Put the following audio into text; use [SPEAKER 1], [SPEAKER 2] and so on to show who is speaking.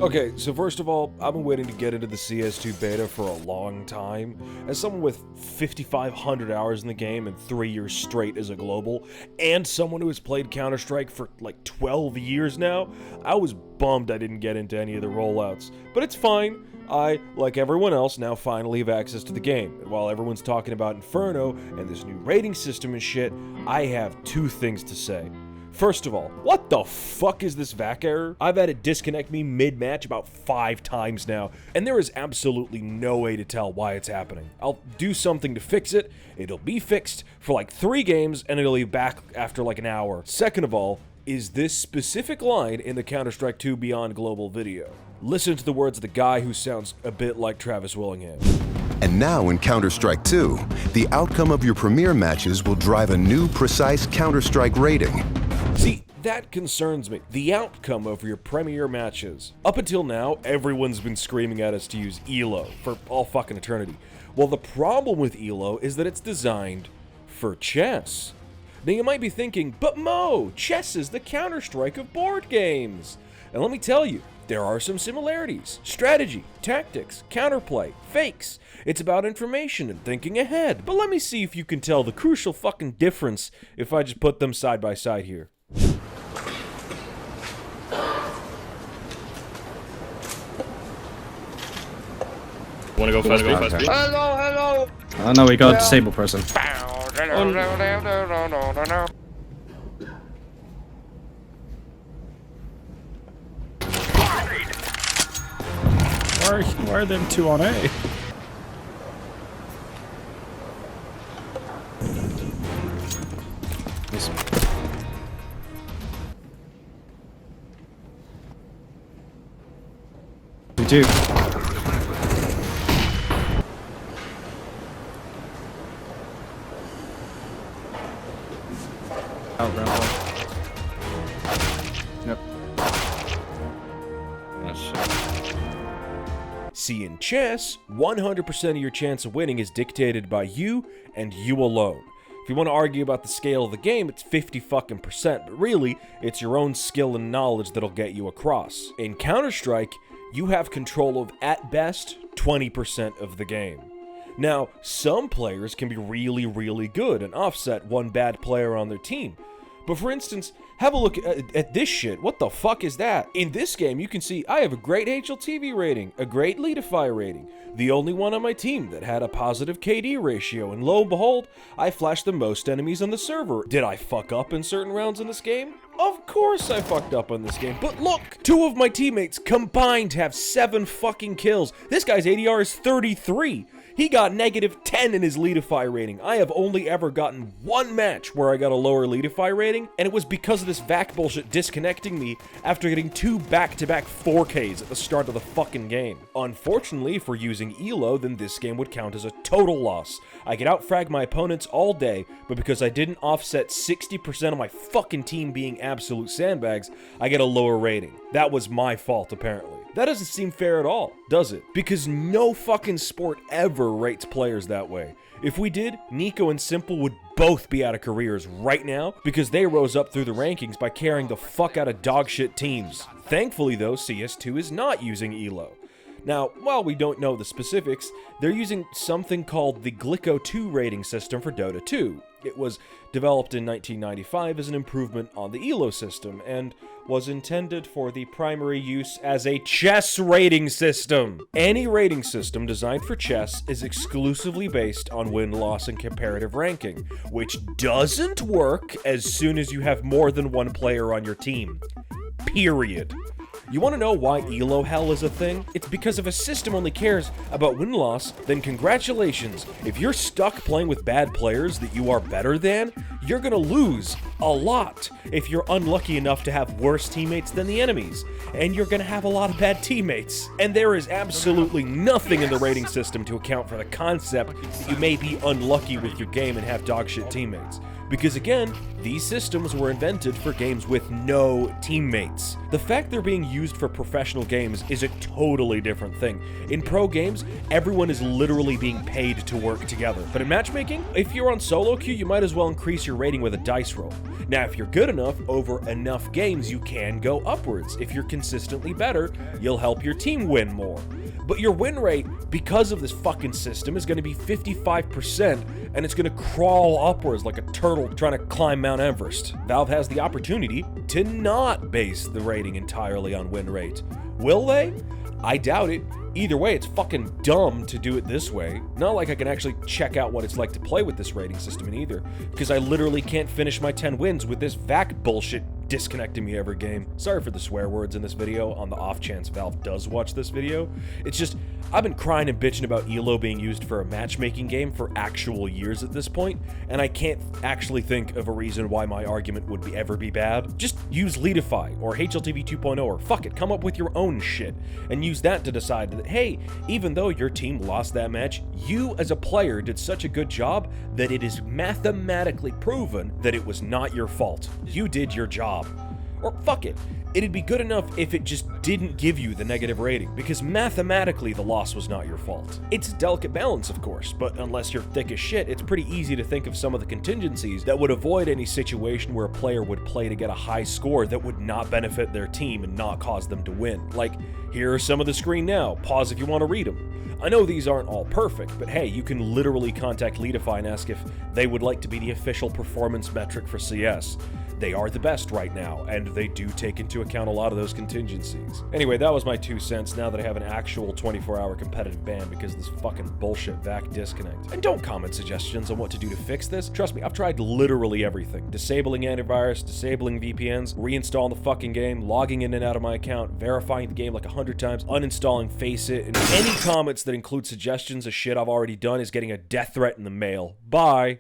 [SPEAKER 1] Okay, so first of all, I've been waiting to get into the CS2 beta for a long time. As someone with 5,500 hours in the game and 3 years straight as a global, and someone who has played Counter-Strike for like 12 years now, I was bummed I didn't get into any of the rollouts. But it's fine. I, like everyone else, now finally have access to the game. And while everyone's talking about Inferno and this new rating system and shit, I have two things to say. First of all, what the fuck is this VAC error? I've had it disconnect me mid-match about 5 times now, and there is absolutely no way to tell why it's happening. I'll do something to fix it, it'll be fixed for like 3 games, and it'll be back after like an hour. Second of all, is this specific line in the Counter-Strike 2 Beyond Global video. Listen to the words of the guy who sounds a bit like Travis Willingham.
[SPEAKER 2] And now in Counter-Strike 2, the outcome of your premier matches will drive a new precise Counter-Strike rating.
[SPEAKER 1] See, that concerns me. The outcome of your premier matches. Up until now, everyone's been screaming at us to use ELO for all fucking eternity. Well, the problem with ELO is that it's designed for chess. Now you might be thinking, but Mo, chess is the Counter-Strike of board games. And let me tell you, there are some similarities. Strategy, tactics, counterplay, fakes. It's about information and thinking ahead. But let me see if you can tell the crucial fucking difference if I just put them side by side here.
[SPEAKER 3] Wanna go fast?
[SPEAKER 4] Okay.
[SPEAKER 5] Hello.
[SPEAKER 4] Oh no, we got a disabled person.
[SPEAKER 6] Why are them two on A?
[SPEAKER 4] We do.
[SPEAKER 6] Oh, ground ball. Yep.
[SPEAKER 1] See, in chess, 100% of your chance of winning is dictated by you and you alone. If you want to argue about the scale of the game, it's 50%, but really, it's your own skill and knowledge that'll get you across. In Counter-Strike, you have control of, at best, 20% of the game. Now, some players can be really, really good and offset one bad player on their team. But for instance, have a look at this shit. What the fuck is that? In this game, you can see I have a great HLTV rating, a great Leadify rating, the only one on my team that had a positive KD ratio, and lo and behold, I flashed the most enemies on the server. Did I fuck up in certain rounds in this game? Of course I fucked up on this game, but look! 2 of my teammates combined have 7 fucking kills. This guy's ADR is 33. He got -10 in his Leadify rating. I have only ever gotten 1 match where I got a lower Leadify rating, and it was because of this VAC bullshit disconnecting me after getting 2 back-to-back 4Ks at the start of the fucking game. Unfortunately, if we're using ELO, then this game would count as a total loss. I could outfrag my opponents all day, but because I didn't offset 60% of my fucking team being absolute sandbags, I get a lower rating. That was my fault, apparently. That doesn't seem fair at all, does it? Because no fucking sport ever rates players that way. If we did, Nico and Simple would both be out of careers right now because they rose up through the rankings by carrying the fuck out of dogshit teams. Thankfully though, CS2 is not using ELO. Now, while we don't know the specifics, they're using something called the Glicko 2 rating system for Dota 2. It was developed in 1995 as an improvement on the ELO system, and was intended for the primary use as a chess rating system. Any rating system designed for chess is exclusively based on win-loss and comparative ranking, which doesn't work as soon as you have more than 1 player on your team. Period. You want to know why ELO hell is a thing? It's because if a system only cares about win-loss, then congratulations. If you're stuck playing with bad players that you are better than, you're gonna lose a lot if you're unlucky enough to have worse teammates than the enemies. And you're gonna have a lot of bad teammates. And there is absolutely nothing in the rating system to account for the concept that you may be unlucky with your game and have dogshit teammates. Because again, these systems were invented for games with no teammates. The fact they're being used for professional games is a totally different thing. In pro games, everyone is literally being paid to work together. But in matchmaking, if you're on solo queue, you might as well increase your rating with a dice roll. Now, if you're good enough, over enough games, you can go upwards. If you're consistently better, you'll help your team win more. But your win rate, because of this fucking system, is going to be 55%, and it's going to crawl upwards like a turtle trying to climb Mount Everest. Valve has the opportunity to not base the rating entirely on win rate. Will they? I doubt it. Either way, it's fucking dumb to do it this way. Not like I can actually check out what it's like to play with this rating system in either, because I literally can't finish my 10 wins with this VAC bullshit disconnecting me every game. Sorry for the swear words in this video, on the off chance Valve does watch this video. It's just, I've been crying and bitching about ELO being used for a matchmaking game for actual years at this point, and I can't actually think of a reason why my argument would ever be bad. Just use Leadify, or HLTV 2.0, or fuck it, come up with your own shit, and use that to decide that, hey, even though your team lost that match, you as a player did such a good job that it is mathematically proven that it was not your fault. You did your job. Or fuck it, it'd be good enough if it just didn't give you the negative rating, because mathematically the loss was not your fault. It's a delicate balance, of course, but unless you're thick as shit, it's pretty easy to think of some of the contingencies that would avoid any situation where a player would play to get a high score that would not benefit their team and not cause them to win. Like, here are some of the screen now, pause if you want to read them. I know these aren't all perfect, but hey, you can literally contact Leadify and ask if they would like to be the official performance metric for CS. They are the best right now, and they do take into account a lot of those contingencies. Anyway, that was my 2 cents now that I have an actual 24-hour competitive ban because of this fucking bullshit VAC disconnect. And don't comment suggestions on what to do to fix this. Trust me, I've tried literally everything. Disabling antivirus, disabling VPNs, reinstalling the fucking game, logging in and out of my account, verifying the game like 100 times, uninstalling Faceit, and any comments that include suggestions of shit I've already done is getting a death threat in the mail. Bye!